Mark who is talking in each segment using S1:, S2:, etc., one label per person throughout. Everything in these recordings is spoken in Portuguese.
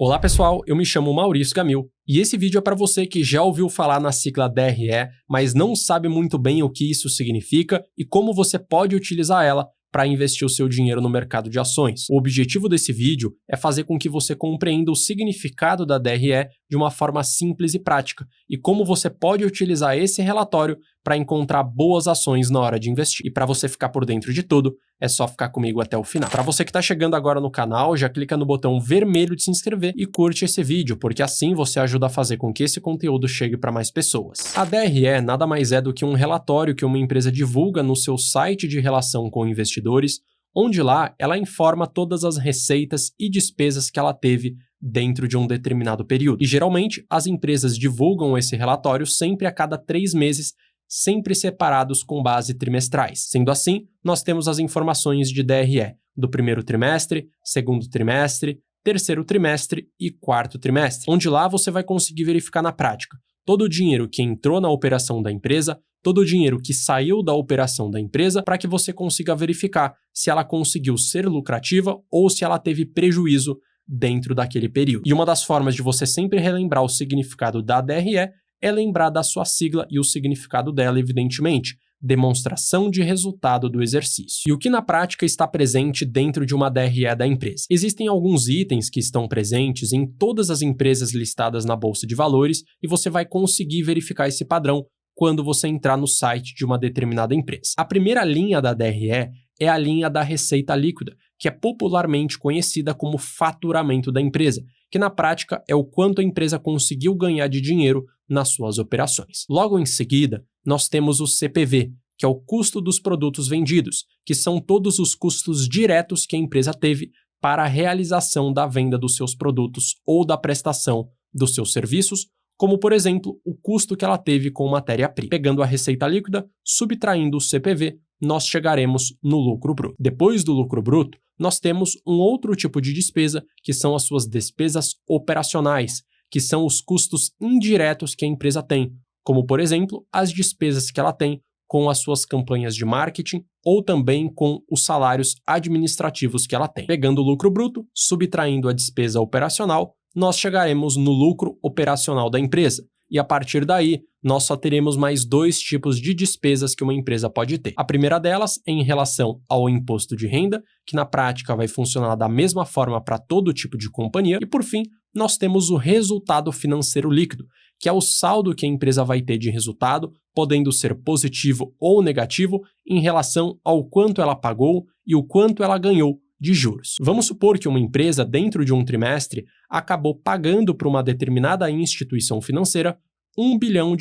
S1: Olá pessoal, eu me chamo Maurício Gamil e esse vídeo é para você que já ouviu falar na sigla DRE, mas não sabe muito bem o que isso significa e como você pode utilizar ela para investir o seu dinheiro no mercado de ações. O objetivo desse vídeo é fazer com que você compreenda o significado da DRE de uma forma simples e prática e como você pode utilizar esse relatório para encontrar boas ações na hora de investir. E para você ficar por dentro de tudo, é só ficar comigo até o final. Para você que está chegando agora no canal, já clica no botão vermelho de se inscrever e curte esse vídeo, porque assim você ajuda a fazer com que esse conteúdo chegue para mais pessoas. A DRE nada mais é do que um relatório que uma empresa divulga no seu site de relação com investidores, onde lá ela informa todas as receitas e despesas que ela teve dentro de um determinado período. E geralmente as empresas divulgam esse relatório sempre a cada 3 meses, sempre separados com base trimestrais. Sendo assim, nós temos as informações de DRE do primeiro trimestre, segundo trimestre, terceiro trimestre e quarto trimestre, onde lá você vai conseguir verificar na prática todo o dinheiro que entrou na operação da empresa, todo o dinheiro que saiu da operação da empresa, para que você consiga verificar se ela conseguiu ser lucrativa ou se ela teve prejuízo dentro daquele período. E uma das formas de você sempre relembrar o significado da DRE é lembrar da sua sigla e o significado dela, evidentemente, demonstração de resultado do exercício. E o que na prática está presente dentro de uma DRE da empresa? Existem alguns itens que estão presentes em todas as empresas listadas na Bolsa de Valores e você vai conseguir verificar esse padrão quando você entrar no site de uma determinada empresa. A primeira linha da DRE é a linha da receita líquida, que é popularmente conhecida como faturamento da empresa, que na prática é o quanto a empresa conseguiu ganhar de dinheiro nas suas operações. Logo em seguida, nós temos o CPV, que é o custo dos produtos vendidos, que são todos os custos diretos que a empresa teve para a realização da venda dos seus produtos ou da prestação dos seus serviços, como, por exemplo, o custo que ela teve com matéria-prima. Pegando a receita líquida, subtraindo o CPV, nós chegaremos no lucro bruto. Depois do lucro bruto, nós temos um outro tipo de despesa, que são as suas despesas operacionais, que são os custos indiretos que a empresa tem, como, por exemplo, as despesas que ela tem com as suas campanhas de marketing ou também com os salários administrativos que ela tem. Pegando o lucro bruto, subtraindo a despesa operacional, nós chegaremos no lucro operacional da empresa. E a partir daí, nós só teremos mais 2 tipos de despesas que uma empresa pode ter. A primeira delas é em relação ao imposto de renda, que na prática vai funcionar da mesma forma para todo tipo de companhia. E por fim, nós temos o resultado financeiro líquido, que é o saldo que a empresa vai ter de resultado, podendo ser positivo ou negativo em relação ao quanto ela pagou e o quanto ela ganhou de juros. Vamos supor que uma empresa, dentro de um trimestre, acabou pagando para uma determinada instituição financeira R$1 bilhão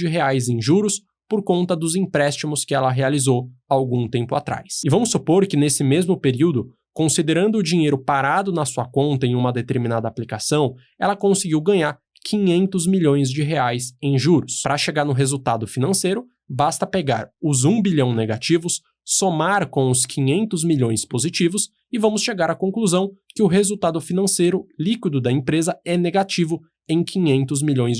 S1: em juros por conta dos empréstimos que ela realizou há algum tempo atrás. E vamos supor que nesse mesmo período, considerando o dinheiro parado na sua conta em uma determinada aplicação, ela conseguiu ganhar R$500 milhões em juros. Para chegar no resultado financeiro, basta pegar os 1 bilhão negativos, somar com os 500 milhões positivos e vamos chegar à conclusão que o resultado financeiro líquido da empresa é negativo em R$500 milhões,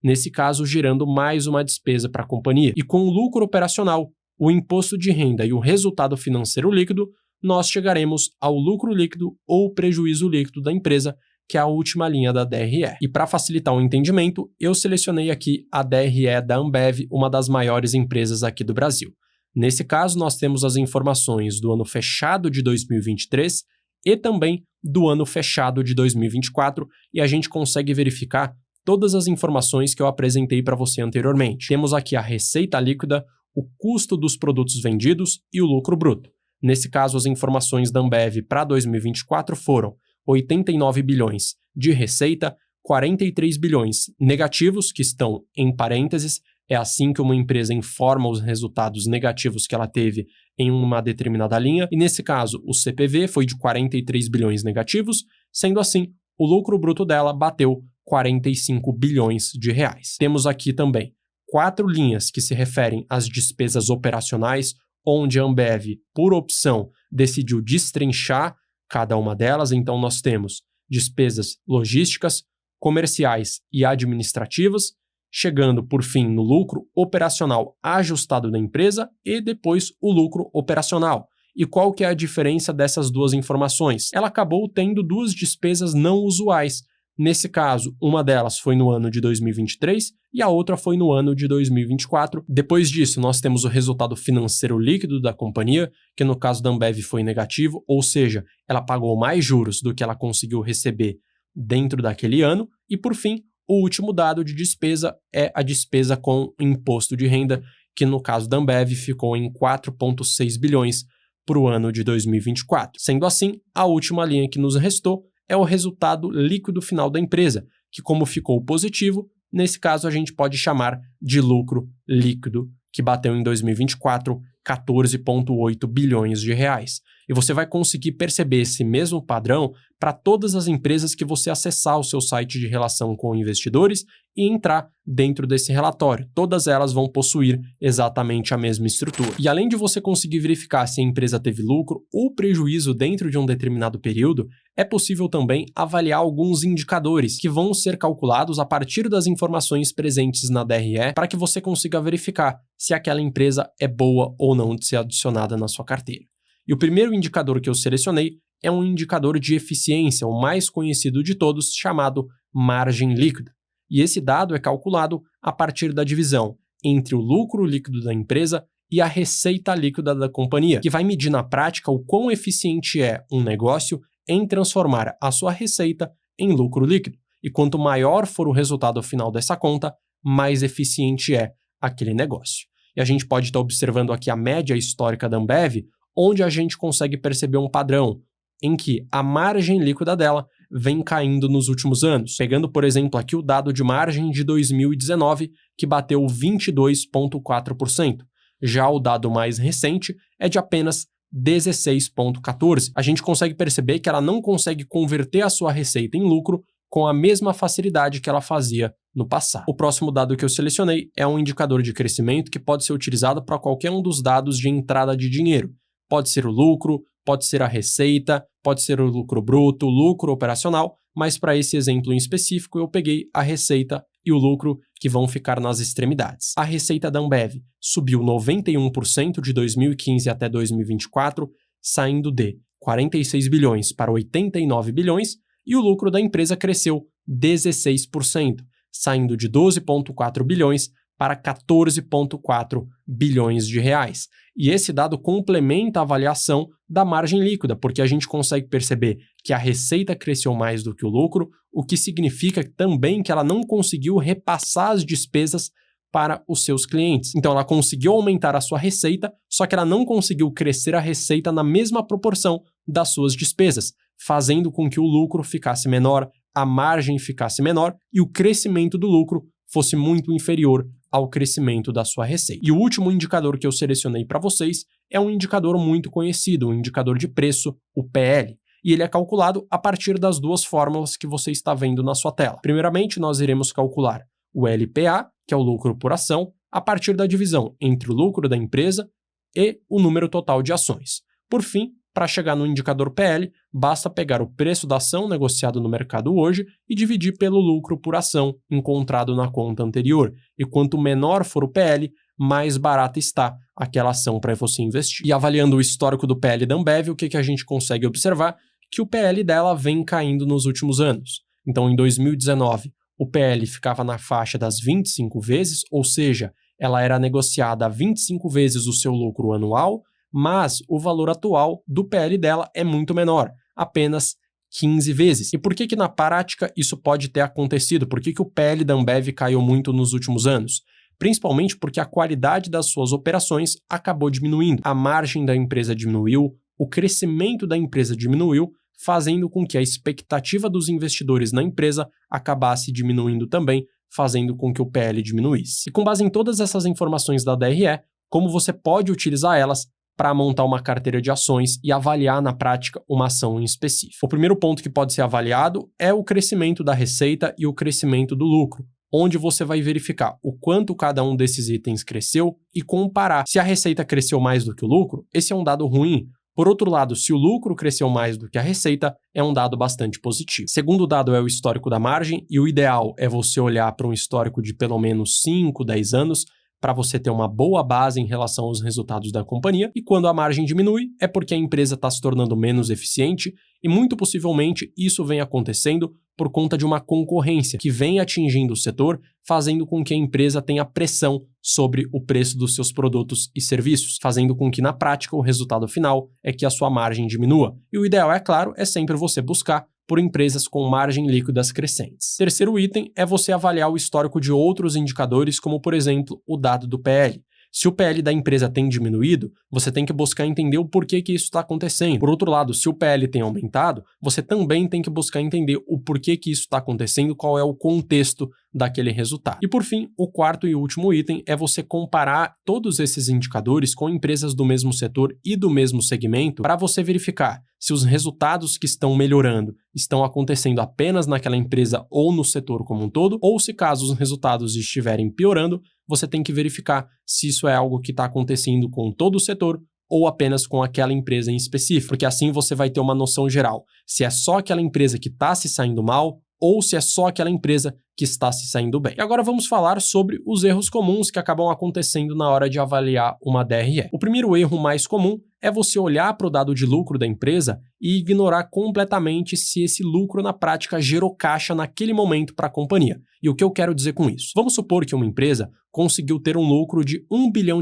S1: nesse caso gerando mais uma despesa para a companhia. E com o lucro operacional, o imposto de renda e o resultado financeiro líquido, nós chegaremos ao lucro líquido ou prejuízo líquido da empresa, que é a última linha da DRE. E para facilitar o entendimento, eu selecionei aqui a DRE da Ambev, uma das maiores empresas aqui do Brasil. Nesse caso, nós temos as informações do ano fechado de 2023 e também do ano fechado de 2024, e a gente consegue verificar todas as informações que eu apresentei para você anteriormente. Temos aqui a receita líquida, o custo dos produtos vendidos e o lucro bruto. Nesse caso, as informações da Ambev para 2024 foram 89 bilhões de receita, 43 bilhões negativos, que estão em parênteses, é assim que uma empresa informa os resultados negativos que ela teve em uma determinada linha, e nesse caso o CPV foi de 43 bilhões negativos, sendo assim, o lucro bruto dela bateu 45 bilhões de reais. Temos aqui também 4 linhas que se referem às despesas operacionais, onde a Ambev, por opção, decidiu destrinchar cada uma delas, então nós temos despesas logísticas, comerciais e administrativas, chegando por fim no lucro operacional ajustado da empresa e depois o lucro operacional. E qual que é a diferença dessas duas informações? Ela acabou tendo 2 despesas não usuais. Nesse caso, uma delas foi no ano de 2023 e a outra foi no ano de 2024. Depois disso, nós temos o resultado financeiro líquido da companhia, que no caso da Ambev foi negativo, ou seja, ela pagou mais juros do que ela conseguiu receber dentro daquele ano. E por fim, o último dado de despesa é a despesa com imposto de renda, que no caso da Ambev ficou em 4,6 bilhões para o ano de 2024. Sendo assim, a última linha que nos restou é o resultado líquido final da empresa, que como ficou positivo, nesse caso a gente pode chamar de lucro líquido, que bateu em 2024 14,8 bilhões de reais. E você vai conseguir perceber esse mesmo padrão para todas as empresas que você acessar o seu site de relação com investidores e entrar dentro desse relatório. Todas elas vão possuir exatamente a mesma estrutura. E além de você conseguir verificar se a empresa teve lucro ou prejuízo dentro de um determinado período, é possível também avaliar alguns indicadores que vão ser calculados a partir das informações presentes na DRE para que você consiga verificar se aquela empresa é boa ou não de ser adicionada na sua carteira. E o primeiro indicador que eu selecionei é um indicador de eficiência, o mais conhecido de todos, chamado margem líquida. E esse dado é calculado a partir da divisão entre o lucro líquido da empresa e a receita líquida da companhia, que vai medir na prática o quão eficiente é um negócio em transformar a sua receita em lucro líquido. E quanto maior for o resultado final dessa conta, mais eficiente é aquele negócio. E a gente pode estar observando aqui a média histórica da Ambev, onde a gente consegue perceber um padrão em que a margem líquida dela vem caindo nos últimos anos. Pegando, por exemplo, aqui o dado de margem de 2019, que bateu 22,4%. Já o dado mais recente é de apenas 16,14%. A gente consegue perceber que ela não consegue converter a sua receita em lucro com a mesma facilidade que ela fazia no passado. O próximo dado que eu selecionei é um indicador de crescimento que pode ser utilizado para qualquer um dos dados de entrada de dinheiro. Pode ser o lucro, pode ser a receita, pode ser o lucro bruto, lucro operacional, mas para esse exemplo em específico eu peguei a receita e o lucro que vão ficar nas extremidades. A receita da Ambev subiu 91% de 2015 até 2024, saindo de 46 bilhões para 89 bilhões, e o lucro da empresa cresceu 16%, saindo de 12,4 bilhões para 14,4 bilhões de reais. E esse dado complementa a avaliação da margem líquida, porque a gente consegue perceber que a receita cresceu mais do que o lucro, o que significa também que ela não conseguiu repassar as despesas para os seus clientes. Então ela conseguiu aumentar a sua receita, só que ela não conseguiu crescer a receita na mesma proporção das suas despesas, fazendo com que o lucro ficasse menor, a margem ficasse menor e o crescimento do lucro fosse muito inferior ao crescimento da sua receita. E o último indicador que eu selecionei para vocês é um indicador muito conhecido, um indicador de preço, o PL. E ele é calculado a partir das duas fórmulas que você está vendo na sua tela. Primeiramente, nós iremos calcular o LPA, que é o lucro por ação, a partir da divisão entre o lucro da empresa e o número total de ações. Por fim, para chegar no indicador PL, basta pegar o preço da ação negociado no mercado hoje e dividir pelo lucro por ação encontrado na conta anterior. E quanto menor for o PL, mais barata está aquela ação para você investir. E avaliando o histórico do PL da Ambev, o que a gente consegue observar? Que o PL dela vem caindo nos últimos anos. Então, em 2019, o PL ficava na faixa das 25 vezes, ou seja, ela era negociada a 25 vezes o seu lucro anual, mas o valor atual do PL dela é muito menor, apenas 15 vezes. E por que na prática isso pode ter acontecido? Por que o PL da Ambev caiu muito nos últimos anos? Principalmente porque a qualidade das suas operações acabou diminuindo, a margem da empresa diminuiu, o crescimento da empresa diminuiu, fazendo com que a expectativa dos investidores na empresa acabasse diminuindo também, fazendo com que o PL diminuísse. E com base em todas essas informações da DRE, como você pode utilizar elas para montar uma carteira de ações e avaliar na prática uma ação em específico. O primeiro ponto que pode ser avaliado é o crescimento da receita e o crescimento do lucro, onde você vai verificar o quanto cada um desses itens cresceu e comparar. Se a receita cresceu mais do que o lucro, esse é um dado ruim. Por outro lado, se o lucro cresceu mais do que a receita, é um dado bastante positivo. Segundo dado é o histórico da margem, e o ideal é você olhar para um histórico de pelo menos 5, 10 anos, para você ter uma boa base em relação aos resultados da companhia, e quando a margem diminui, é porque a empresa está se tornando menos eficiente, e muito possivelmente isso vem acontecendo por conta de uma concorrência que vem atingindo o setor, fazendo com que a empresa tenha pressão sobre o preço dos seus produtos e serviços, fazendo com que na prática o resultado final é que a sua margem diminua. E o ideal, é claro, é sempre você buscar por empresas com margem líquidas crescentes. Terceiro item é você avaliar o histórico de outros indicadores, como por exemplo o dado do PL. Se o PL da empresa tem diminuído, você tem que buscar entender o porquê que isso está acontecendo. Por outro lado, se o PL tem aumentado, você também tem que buscar entender o porquê que isso está acontecendo, qual é o contexto daquele resultado. E por fim, o quarto e último item é você comparar todos esses indicadores com empresas do mesmo setor e do mesmo segmento para você verificar se os resultados que estão melhorando estão acontecendo apenas naquela empresa ou no setor como um todo, ou se caso os resultados estiverem piorando, você tem que verificar se isso é algo que está acontecendo com todo o setor ou apenas com aquela empresa em específico, porque assim você vai ter uma noção geral, se é só aquela empresa que está se saindo mal ou se é só aquela empresa que está se saindo bem. E agora vamos falar sobre os erros comuns que acabam acontecendo na hora de avaliar uma DRE. O primeiro erro mais comum é você olhar para o dado de lucro da empresa e ignorar completamente se esse lucro na prática gerou caixa naquele momento para a companhia. E o que eu quero dizer com isso? Vamos supor que uma empresa conseguiu ter um lucro de R$1 bilhão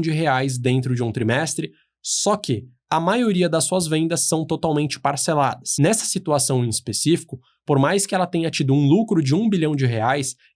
S1: dentro de um trimestre, só que a maioria das suas vendas são totalmente parceladas. Nessa situação em específico, por mais que ela tenha tido um lucro de R$1 bilhão,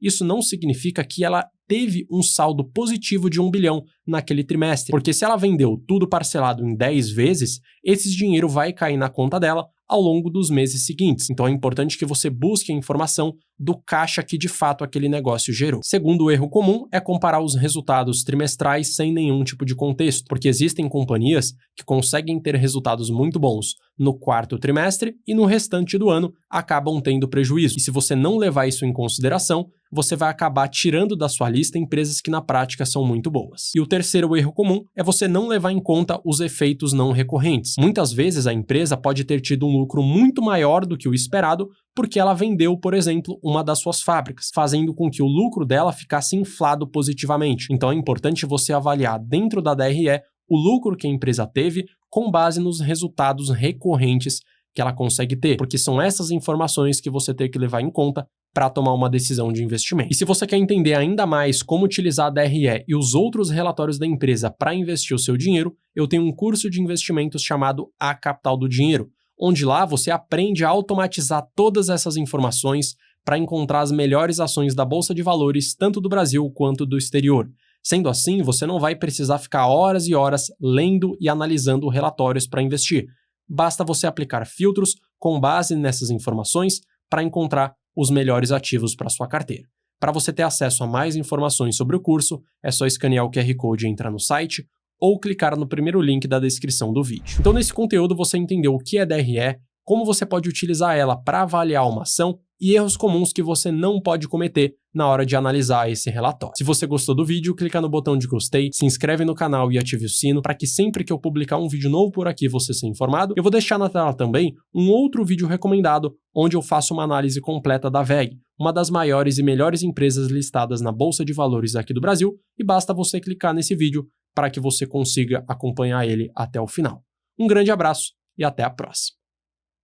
S1: isso não significa que ela teve um saldo positivo de R$1 bilhão naquele trimestre, porque se ela vendeu tudo parcelado em 10 vezes, esse dinheiro vai cair na conta dela ao longo dos meses seguintes. Então é importante que você busque a informação do caixa que de fato aquele negócio gerou. Segundo erro comum é comparar os resultados trimestrais sem nenhum tipo de contexto, porque existem companhias que conseguem ter resultados muito bons no quarto trimestre e no restante do ano acabam tendo prejuízo. E se você não levar isso em consideração, você vai acabar tirando da sua lista empresas que na prática são muito boas. E o terceiro erro comum é você não levar em conta os efeitos não recorrentes. Muitas vezes a empresa pode ter tido um lucro muito maior do que o esperado porque ela vendeu, por exemplo, uma das suas fábricas, fazendo com que o lucro dela ficasse inflado positivamente. Então é importante você avaliar dentro da DRE o lucro que a empresa teve com base nos resultados recorrentes que ela consegue ter, porque são essas informações que você tem que levar em conta para tomar uma decisão de investimento. E se você quer entender ainda mais como utilizar a DRE e os outros relatórios da empresa para investir o seu dinheiro, eu tenho um curso de investimentos chamado A Capital do Dinheiro, onde lá você aprende a automatizar todas essas informações para encontrar as melhores ações da Bolsa de Valores, tanto do Brasil quanto do exterior. Sendo assim, você não vai precisar ficar horas e horas lendo e analisando relatórios para investir. Basta você aplicar filtros com base nessas informações para encontrar os melhores ativos para sua carteira. Para você ter acesso a mais informações sobre o curso, é só escanear o QR Code e entrar no site ou clicar no primeiro link da descrição do vídeo. Então, nesse conteúdo você entendeu o que é DRE, como você pode utilizar ela para avaliar uma ação e erros comuns que você não pode cometer na hora de analisar esse relatório. Se você gostou do vídeo, clica no botão de gostei, se inscreve no canal e ative o sino para que sempre que eu publicar um vídeo novo por aqui você seja informado. Eu vou deixar na tela também um outro vídeo recomendado onde eu faço uma análise completa da WEG, uma das maiores e melhores empresas listadas na Bolsa de Valores aqui do Brasil, e basta você clicar nesse vídeo para que você consiga acompanhar ele até o final. Um grande abraço e até a próxima.